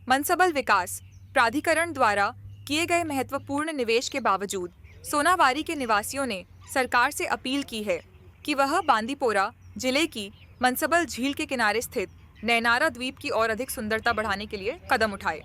मनसबल विकास प्राधिकरण द्वारा किए गए महत्वपूर्ण निवेश के बावजूद सोनावारी के निवासियों ने सरकार से अपील की है कि वह बांदीपोरा जिले की मनसबल झील के किनारे स्थित नैनारा द्वीप की और अधिक सुंदरता बढ़ाने के लिए कदम उठाए।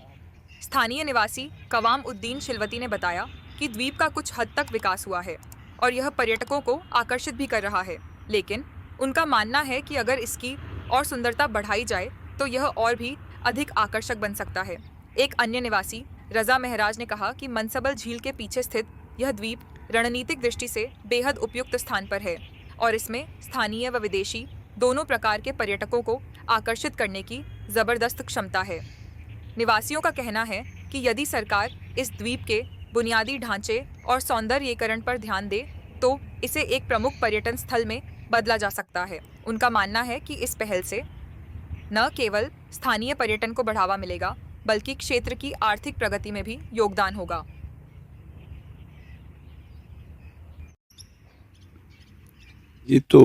स्थानीय निवासी कवाम उद्दीन शिलवती ने बताया कि द्वीप का कुछ हद तक विकास हुआ है और यह पर्यटकों को आकर्षित भी कर रहा है, लेकिन उनका मानना है कि अगर इसकी और सुंदरता बढ़ाई जाए तो यह और भी अधिक आकर्षक बन सकता है। एक अन्य निवासी रजा महराज ने कहा कि मनसबल झील के पीछे स्थित यह द्वीप रणनीतिक दृष्टि से बेहद उपयुक्त स्थान पर है और इसमें स्थानीय व विदेशी दोनों प्रकार के पर्यटकों को आकर्षित करने की जबरदस्त क्षमता है। निवासियों का कहना है कि यदि सरकार इस द्वीप के बुनियादी ढांचे और सौंदर्यीकरण पर ध्यान दे तो इसे एक प्रमुख पर्यटन स्थल में बदला जा सकता है। उनका मानना है कि इस पहल से न केवल स्थानीय पर्यटन को बढ़ावा मिलेगा बल्कि क्षेत्र की आर्थिक प्रगति में भी योगदान होगा। ये तो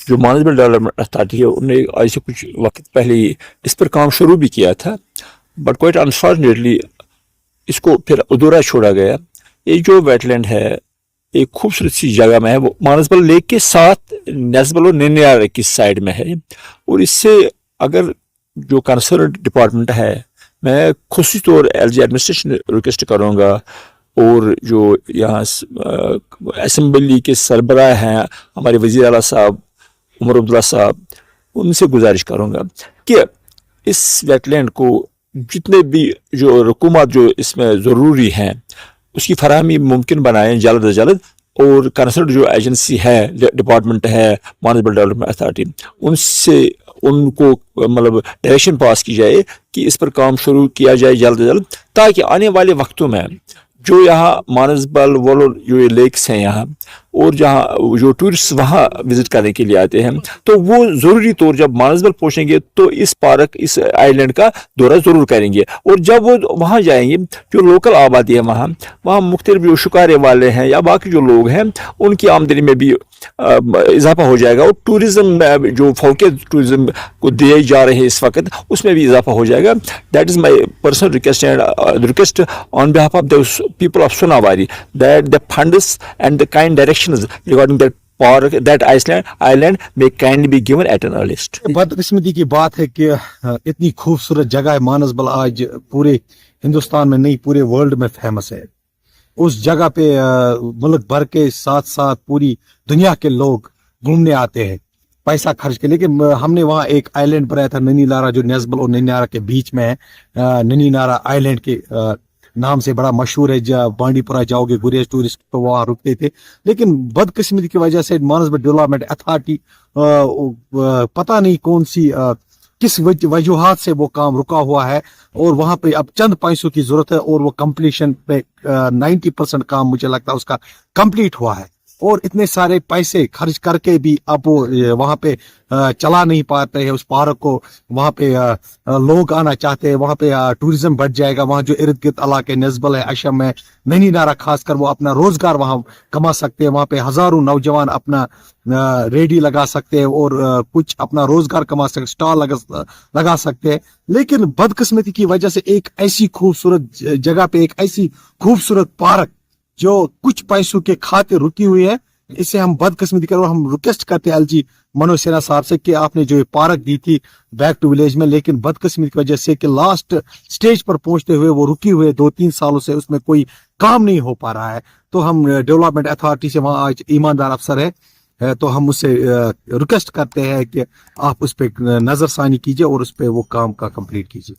जो मानसबल डेवलपमेंट अथॉरिटी है उन्होंने आज से कुछ वक्त पहले ही इस पर काम शुरू भी किया था, बट क्वाइट अनफॉर्चुनेटली इसको फिर अधूरा छोड़ा गया। ये जो वेटलैंड है एक खूबसूरत सी जगह में है, वो मानसबल लेक के साथ नेस्बल और नैनारा की साइड में है। और इससे अगर जो कंसर्न डिपार्टमेंट है, मैं खुशी तौर एलजी एडमिनिस्ट्रेशन रिक्वेस्ट करूँगा और जो यहाँ असम्बली के सरबराह हैं हमारे वज़ीर आला साहब उमर अब्दुल्ला साहब, उनसे गुजारिश करूँगा कि इस वेटलैंड को जितने भी जो रकूमत जो इसमें ज़रूरी हैं उसकी फराहमी मुमकिन बनाएं जल्द अज जल्द। और कंसर्न जो एजेंसी है डिपार्टमेंट है मानसबल डेवलपमेंट अथॉरिटी, उनसे उनको मतलब डायरेक्शन पास की जाए कि इस पर काम शुरू किया जाए जल्द अज जल्द, ताकि आने वाले वक्तों में जो यहाँ मानसबल वो जो ये लेक्स हैं यहाँ और जहाँ जो टूरिस्ट वहाँ विजिट करने के लिए आते हैं तो वो ज़रूरी तौर जब मानसबल पहुँचेंगे तो इस पार्क इस आइलैंड का दौरा ज़रूर करेंगे। और जब वो वहाँ जाएंगे जो लोकल आबादी है वहाँ मुख्तलिफ जो शिकारे वाले हैं या बाकी जो लोग हैं उनकी आमदनी में भी इजाफा हो जाएगा और टूरिज़्म जो फोकस टूरिज़्म को दिए जा रहे हैं इस वक्त उसमें भी इजाफा हो जाएगा। That is my personal request and request on behalf of the people of Sonawari that the funds and the kind directions regarding that park, that island may kindly be given at an earliest. बदकिस्मती की बात है कि इतनी खूबसूरत जगह है मानसबल, आज पूरे हिंदुस्तान में नहीं पूरे वर्ल्ड में फेमस है। उस जगह पे मुल्क भर के साथ साथ पूरी दुनिया के लोग घूमने आते हैं पैसा खर्च के। लेकिन हमने वहाँ एक आइलैंड बनाया था नैनीनारा, जो नेस्बल और नैनीनारा के बीच में है। नैनीनारा आइलैंड के नाम से बड़ा मशहूर है। जब बांडीपुरा जाओगे गुरेज टूरिस्ट तो वहाँ रुकते थे, लेकिन बदकिस्मती की वजह से मानसबल डेवलपमेंट अथॉरिटी पता नहीं कौन सी किस वजूहात से वो काम रुका हुआ है और वहाँ पे अब चंद पैसों की जरूरत है और वो कंप्लीशन पे 90% काम मुझे लगता है उसका कंप्लीट हुआ है। और इतने सारे पैसे खर्च करके भी अब वो वहाँ पे चला नहीं पाते हैं उस पार्क को। वहाँ पे लोग आना चाहते हैं, वहाँ पे टूरिज्म बढ़ जाएगा। वहाँ जो इर्द गिर्द इलाके नेस्बल है, अशम है, नैनीनारा खासकर, वो अपना रोजगार वहाँ कमा सकते हैं। वहाँ पे हजारों नौजवान अपना रेडी लगा सकते हैं और कुछ अपना रोजगार कमा सकते, स्टॉल लगा सकते हैं। लेकिन बदकिस्मती की वजह से एक ऐसी खूबसूरत जगह पे एक ऐसी खूबसूरत पार्क जो कुछ पैसों के खातिर रुकी हुई है, इसे हम बदकिस्मती कर हम रिक्वेस्ट करते हैं एलजी मनोज सिन्हा साहब से कि आपने जो पार्क दी थी बैक टू विलेज में, लेकिन बदकिस्मती की वजह से कि लास्ट स्टेज पर पहुंचते हुए वो रुकी हुए 2-3 सालों से उसमें कोई काम नहीं हो पा रहा है। तो हम डेवलपमेंट अथॉरिटी से, वहाँ आज ईमानदार अफसर है तो हम उससे रिक्वेस्ट करते हैं कि आप उस पर नजरसानी कीजिए और उस पर वो काम का कंप्लीट कीजिए।